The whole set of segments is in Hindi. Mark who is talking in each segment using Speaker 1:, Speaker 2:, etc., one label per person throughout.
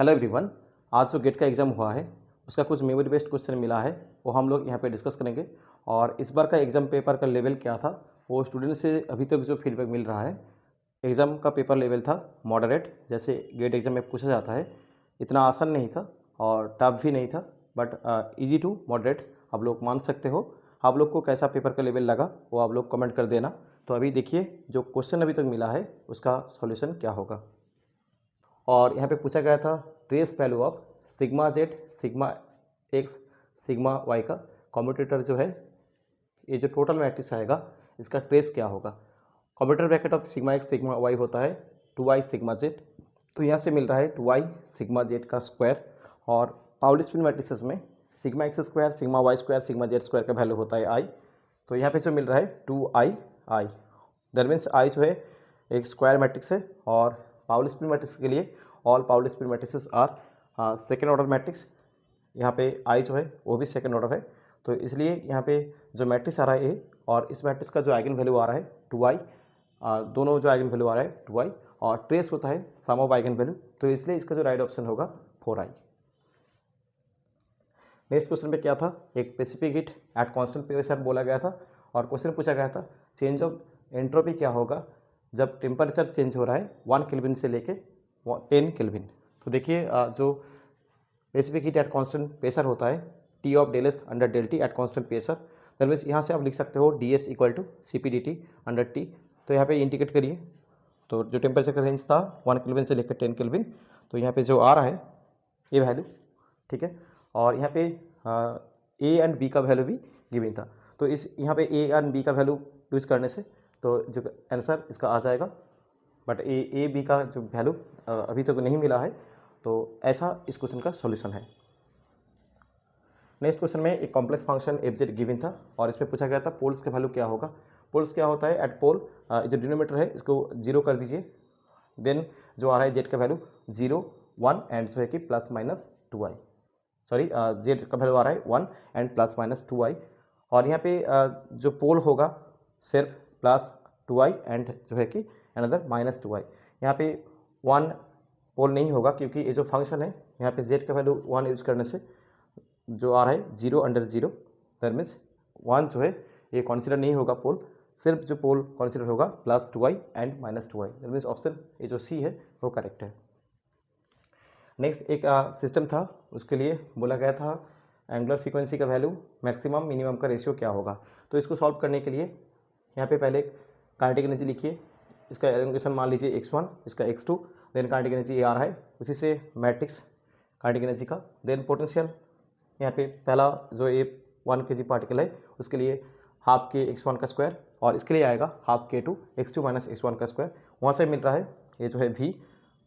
Speaker 1: Hello everyone. आज जो गेट का एग्ज़ाम हुआ है उसका कुछ मेमोरी बेस्ड क्वेश्चन मिला है, वो हम लोग यहाँ पे डिस्कस करेंगे। और इस बार का एग्ज़ाम पेपर का लेवल क्या था वो स्टूडेंट से अभी तक जो फीडबैक मिल रहा है। एग्ज़ाम का पेपर लेवल था मॉडरेट, जैसे गेट एग्ज़ाम में पूछा जाता है। इतना आसान नहीं था और टफ भी नहीं था, बट ईजी टू मॉडरेट आप लोग मान सकते हो। आप लोग को कैसा पेपर का लेवल लगा वो आप लोग कमेंट कर देना। तो अभी देखिए जो क्वेश्चन अभी तक मिला है उसका सॉल्यूशन क्या होगा। और यहाँ पे पूछा गया था trace value of sigma Z sigma X sigma Y का कॉम्यूटेटर जो है, ये जो टोटल मैट्रिक्स आएगा इसका ट्रेस क्या होगा। Commutator bracket of sigma X sigma Y होता है 2i सिग्मा जेड। तो यहाँ से मिल रहा है 2i सिग्मा जेड का स्क्वायर। और पाउली स्पिन मैट्रिसेस में sigma X square sigma Y square sigma Z square का वैल्यू होता है आई। तो यहाँ पे जो मिल रहा है 2i। दैट मीन्स आई जो है एक स्क्वायर मैट्रिक्स है, और पाउली स्पिन मैट्रिक्स के लिए all Pauli spin matrices are second order matrix. यहाँ पे आई जो है वो भी सेकेंड ऑर्डर है। तो इसलिए यहाँ पे जो मैट्रिक्स आ रहा है ए, और इस मैट्रिक्स का जो आइगन वैल्यू आ रहा है 2i, दोनों जो आइगन वैल्यू आ रहा है 2i, और ट्रेस होता है सम ऑफ आइगन वैल्यू। तो इसलिए इसका जो राइट ऑप्शन होगा 4i। नेक्स्ट क्वेश्चन पे क्या था, एक specific heat at constant pressure बोला गया था, और क्वेश्चन पूछा गया था चेंज ऑफ एंट्रोपी क्या होगा जब टेम्परेचर चेंज हो रहा है 1 केल्विन से लेके 10 केल्विन। तो देखिए जो specific heat at constant pressure होता है T of del S under del T at constant pressure. That means यहाँ से आप लिख सकते हो D S equal to C P D T under T. तो यहाँ पे इंडिकेट करिए। तो जो टेम्परेचर का रेंज था 1 केल्विन से लेकर 10 केल्विन, तो यहाँ पे जो आ रहा है ये वैल्यू, ठीक है। और यहाँ पे ए एंड बी का वैल्यू भी गिवन था। तो इस यहाँ पे ए एंड बी का वैल्यू यूज़ करने से तो जो आंसर इसका आ जाएगा, बट ए बी का जो वैल्यू अभी तक नहीं मिला है। तो ऐसा इस क्वेश्चन का सॉल्यूशन है। नेक्स्ट क्वेश्चन में एक complex function F Z given था, और इसमें पूछा गया था पोल्स का वैल्यू क्या होगा। पोल्स क्या होता है, एट पोल जो डिनोमीटर है इसको 0 कर दीजिए। देन जो आ रहा है जेड का वैल्यू 0 1 एंड जो है कि plus minus 2i। Sorry, Z का वैल्यू आ रहा है 1 एंड प्लस माइनस 2i। और यहाँ पे जो पोल होगा सिर्फ प्लस 2i एंड जो है कि अनदर माइनस 2i। यहाँ पे 1 पोल नहीं होगा क्योंकि ये जो फंक्शन है यहाँ पे जेड का वैल्यू 1 यूज करने से जो आ रहा है 0 अंडर 0। दैट मीन्स 1 जो है ये कंसिडर नहीं होगा पोल, सिर्फ जो पोल कंसिडर होगा plus 2i and minus 2i। That means option ये जो सी है वो करेक्ट है। नेक्स्ट एक सिस्टम था, उसके लिए बोला गया था एंगुलर फ्रीक्वेंसी का वैल्यू मैक्सिमम मिनिमम का रेशियो क्या होगा। तो इसको सॉल्व करने के लिए यहाँ पे पहले काइनेटिक एनर्जी लिखिए। इसका एलोकेशन मान लीजिए x1, इसका x2, देन काइनेटिक एनर्जी ये आ रहा है, उसी से मैट्रिक्स काइनेटिक एनर्जी का। देन पोटेंशियल यहाँ पे पहला जो ए 1 kg पार्टिकल है उसके लिए हाफ के x1 का स्क्वायर, और इसके लिए आएगा हाफ के टू x2 माइनस x1 का स्क्वायर। वहाँ से मिल रहा है ये जो है v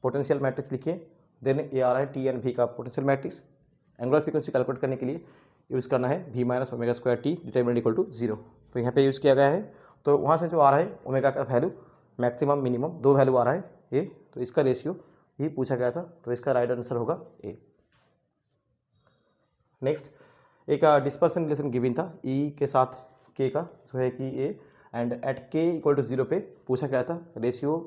Speaker 1: पोटेंशियल मैट्रिक्स लिखिए। देन ये आ रहा है टी एंड वी का potential matrix. Angular frequency calculate करने के लिए यूज़ करना है v minus omega square T determinant equal to 0। तो यहाँ पे यूज़ किया गया है। तो वहाँ से जो आ रहा है ओमेगा का वैल्यू मैक्सिमम मिनिमम दो वैल्यू आ रहा है ए, तो इसका रेशियो ही पूछा गया था। तो इसका राइट आंसर होगा ए। नेक्स्ट एक डिस्पर्सन रिलेशन गिवन था ई के साथ के का जो है कि ए, and eight K equal to 0 पे पूछा गया था रेशियो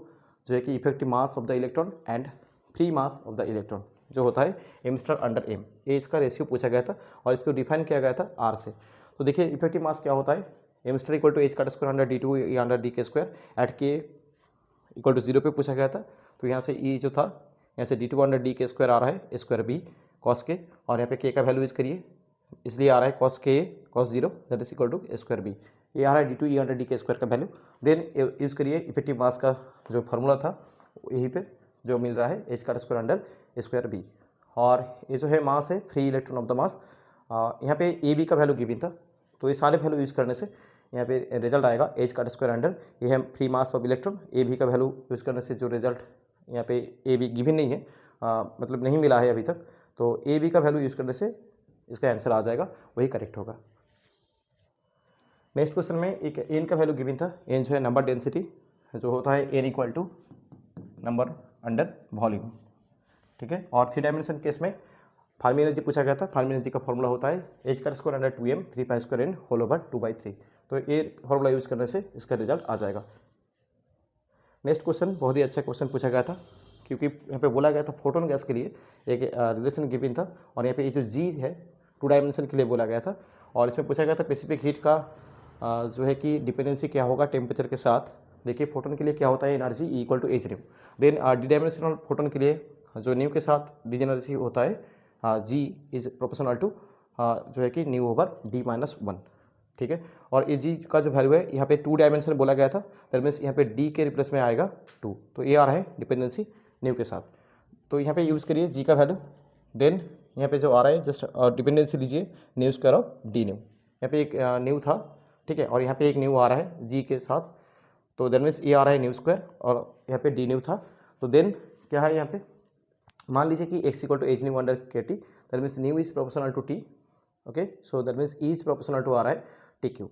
Speaker 1: जो है कि effective mass of the electron and free mass of the electron जो होता है एम स्टार अंडर एम, ये इसका रेशियो पूछा गया था और इसको डिफाइन किया गया था आर से। तो देखिए इफेक्टिव मास क्या होता है, M star equal to H का स्क्वायर अंडर डी टू या under D K square. At K equal to 0 पे पूछा गया था। तो यहाँ से ई जो था यहाँ से D to under D K square आ रहा है स्क्वायर बी कॉस के, और यहाँ पे के का वैल्यू यूज करिए, इसलिए आ रहा है कॉस के cos 0 that is equal to square B. ये आ रहा है D two E under D K square का वैल्यू। देन यूज़ करिए इफेक्टिव मास का जो फार्मूला था यहीं पे जो मिल रहा है एच का स्क्वायर अंडर स्क्वायर बी। और ये जो है मास है free electron of the mass. यहाँ पे ए बी का वैल्यू गिवन था, तो ये सारे वैल्यू यूज़ करने से यहाँ पे रिजल्ट आएगा एच का स्क्वायर अंडर, ये है free mass of electron. A B का वैल्यू यूज़ करने से जो रिजल्ट यहाँ पे ए बी गिवन नहीं है, मतलब नहीं मिला है अभी तक, तो ए बी का वैल्यू यूज़ करने से इसका आंसर आ जाएगा, वही करेक्ट होगा। नेक्स्ट क्वेश्चन में एक एन का वैल्यू गिवन था। एन जो है नंबर डेंसिटी जो होता है N equal to number under volume, ठीक है। और 3 डायमेंशन केस में फार्मी एनर्जी पूछा गया था। फार्मी एनर्जी का फॉर्मूला होता है एच का square under 2m 3 square N whole over 2/3। तो ये फॉर्मूला यूज़ करने से इसका रिजल्ट आ जाएगा। नेक्स्ट क्वेश्चन बहुत ही अच्छा क्वेश्चन पूछा गया था क्योंकि यहाँ पे बोला गया था फोटोन गैस के लिए एक रिलेशन गिवन था, और यहाँ पे ये जो जी है 2 डायमेंशन के लिए बोला गया था, और इसमें पूछा गया था स्पेसिफिक हीट का जो है कि डिपेंडेंसी क्या होगा टेम्परेचर के साथ। देखिए फोटोन के लिए क्या होता है energy equal to H nu. Then D dimensional photon के लिए जो न्यू के साथ डिजेनर्जी होता है जी इज प्रोपोर्शनल टू जो है कि न्यू ओवर डी माइनस 1, ठीक है। और ये जी का जो वैल्यू है यहाँ पे 2 डायमेंशन बोला गया था, दैट मीन्स यहाँ पे डी के रिप्लेस में आएगा 2, तो ये आ रहा है डिपेंडेंसी न्यू के साथ। तो यहाँ पे यूज़ करिए जी का वैल्यू, देन यहाँ पे जो आ रहा है जस्ट डिपेंडेंसी लीजिए new square of D new. यहाँ पे एक न्यू था, ठीक है, और यहाँ पे एक न्यू आ रहा है जी के साथ, तो दैट मीन्स ये आ रहा है न्यू स्क्वायर और यहाँ पे डी न्यू था। तो देन क्या है यहाँ पे मान लीजिए कि x equal to H nu under K T, that means nu is proportional to T, okay, so that means E is proportional to आ रहा है टी क्यूब,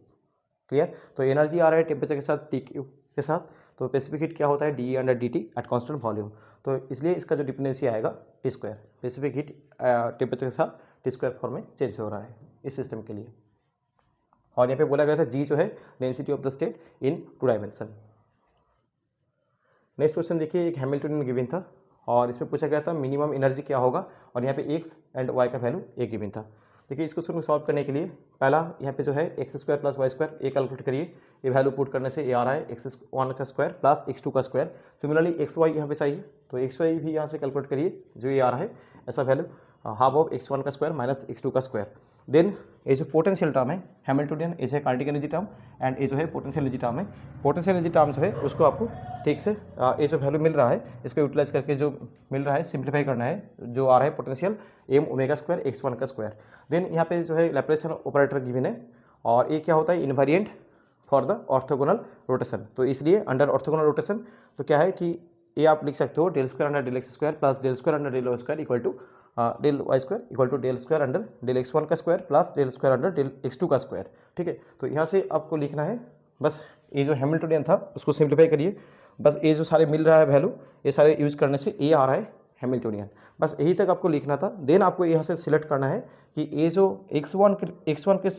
Speaker 1: क्लियर। तो एनर्जी आ रहा है टेम्परेचर के साथ टी क्यूब के साथ, तो स्पेसिफिक हीट क्या होता है D under D T at constant volume, तो इसलिए इसका जो डिपेंडेंसी आएगा T square, specific heat temperature के साथ टी स्क्वायर फॉर्म में चेंज हो रहा है इस सिस्टम के लिए। और यहाँ पे बोला गया था जी जो है density of the state in 2 dimension. Next question देखिए, एक हैमिल्टनियन गिवन था और इसमें पूछा गया था मिनिमम एनर्जी क्या होगा, और यहाँ पे एक्स एंड वाई का वैल्यू एक गिवन था। देखिए इस क्वेश्चन को सॉल्व करने के लिए पहला यहाँ पे जो है X square plus Y square ये कैलकुलेट करिए, ये वैल्यू पुट करने से ये आ रहा है x1 का स्क्वायर प्लस x2 का स्क्वायर। सिमिलरली एक्स वाई यहाँ पे चाहिए, तो एक्स वाई भी यहाँ से कैलकुलेट करिए, जो ये आ रहा है ऐसा वैल्यू हाफ ऑफ x1 का स्क्वायर माइनस x2 का स्क्वायर। देन ये जो पोटेंशियल टर्म है हैमिल्टनियन, ये है काइनेटिक एनर्जी टर्म, एंड ये जो है पोटेंशियल एनर्जी टर्म है। पोटेंशियल एनर्जी टर्म जो है उसको आपको ठीक से ये जो वैल्यू मिल रहा है इसको यूटिलाइज करके जो मिल रहा है सिंप्लीफाई करना है, जो आ रहा है potential M omega square x1 का स्क्वायर। देन यहाँ पे जो है लैप्लेसियन ऑपरेटर गिवन है, और ये क्या होता है invariant for the orthogonal rotation, तो इसलिए अंडर ऑर्थोगोनल रोटेशन तो क्या है कि ये आप लिख सकते हो del square under del X square plus del square under del Y square equal to del Y square equal to del square under del x1 का square plus del square under del x2 का स्क्वायर, ठीक है। तो यहाँ से आपको लिखना है बस ये जो हैमिल्टनियन था उसको सिंप्लीफाई करिए, बस ये जो सारे मिल रहा है वैल्यू ये सारे यूज़ करने से ये आ रहा है हैमिल्टनियन, बस यही तक आपको लिखना था। देन आपको यहाँ से सिलेक्ट करना है कि ये जो x1 के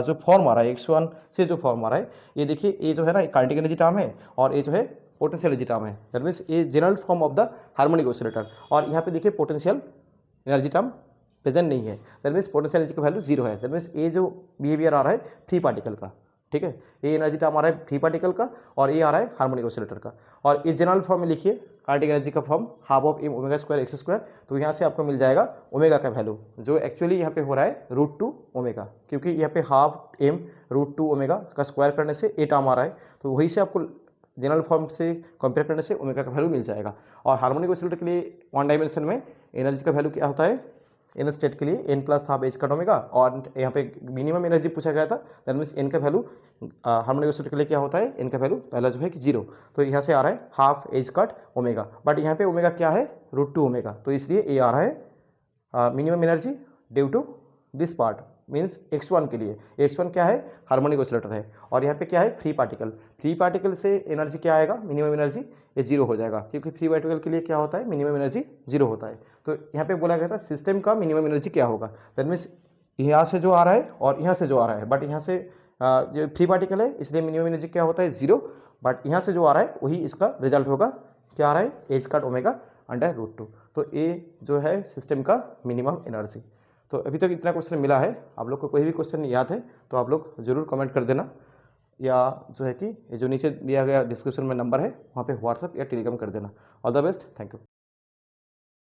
Speaker 1: जो फॉर्म आ रहा है x1 से जो फॉर्म आ रहा है, ये देखिए ये जो है ना काइनेटिक एनर्जी टर्म है और ये जो है पोटेंशियल एनर्जी टर्म है, दैट मीन्स ये general form of the harmonic oscillator. और यहाँ पे देखिए पोटेंशियल एनर्जी टर्म प्रेजेंट नहीं है, दैट मीन्स पोटेंशियल एनर्जी का वैल्यू 0 है, दैट मीन्स ये जो बिहेवियर आ रहा है फ्री पार्टिकल का, ठीक है, ये एनर्जी टर्म आ रहा है फ्री पार्टिकल का और ये आ रहा है हार्मोनिक ऑसिलेटर का। और ये जनरल फॉर्म में लिखिए काइनेटिक एनर्जी का form half of M omega square X square, तो यहाँ से आपको मिल जाएगा ओमेगा का वैल्यू जो एक्चुअली यहाँ पे हो रहा है √2 ओमेगा, क्योंकि यहाँ पे हाफ एम √2 ओमेगा का स्क्वायर करने से ए टर्म आ रहा है, तो वहीं से आपको जनरल फॉर्म से कंपेयर करने से ओमेगा का वैल्यू मिल जाएगा। और हार्मोनिक ऑसिलेटर के लिए 1 डायमेंशन में एनर्जी का वैल्यू क्या होता है एन स्टेट के लिए n plus half H cut omega, और यहाँ पे मिनिमम एनर्जी पूछा गया था, दैट मीन्स n का वैल्यू हार्मोनिक ऑसिलेटर के लिए क्या होता है n का वैल्यू पहला जो है कि 0, तो यहाँ से आ रहा है half H cut omega, but यहाँ पे ओमेगा क्या है √2 ओमेगा, तो इसलिए ये आ रहा है minimum energy due to this part means x1 के लिए। x1 क्या है हार्मोनिक ऑसिलेटर है, और यहाँ पे क्या है फ्री पार्टिकल से एनर्जी क्या आएगा मिनिमम एनर्जी ये 0 हो जाएगा, क्योंकि फ्री पार्टिकल के लिए क्या होता है मिनिमम एनर्जी 0 होता है। तो यहाँ पे बोला गया था सिस्टम का मिनिमम एनर्जी क्या होगा, दैट मीन्स यहाँ से जो आ रहा है और यहाँ से जो आ रहा है, बट यहाँ से जो फ्री पार्टिकल है इसलिए मिनिमम एनर्जी क्या होता है 0, बट यहाँ से जो आ रहा है वही इसका रिजल्ट होगा, क्या आ रहा है एच कट ओमेगा अंडर √2, तो ये जो है सिस्टम का मिनिमम एनर्जी। तो अभी तक इतना क्वेश्चन मिला है, आप लोग को कोई भी क्वेश्चन याद है तो आप लोग ज़रूर कमेंट कर देना, या जो है कि ये जो नीचे दिया गया डिस्क्रिप्शन में नंबर है वहाँ पे व्हाट्सएप या टेलीग्राम कर देना। All the best, thank you.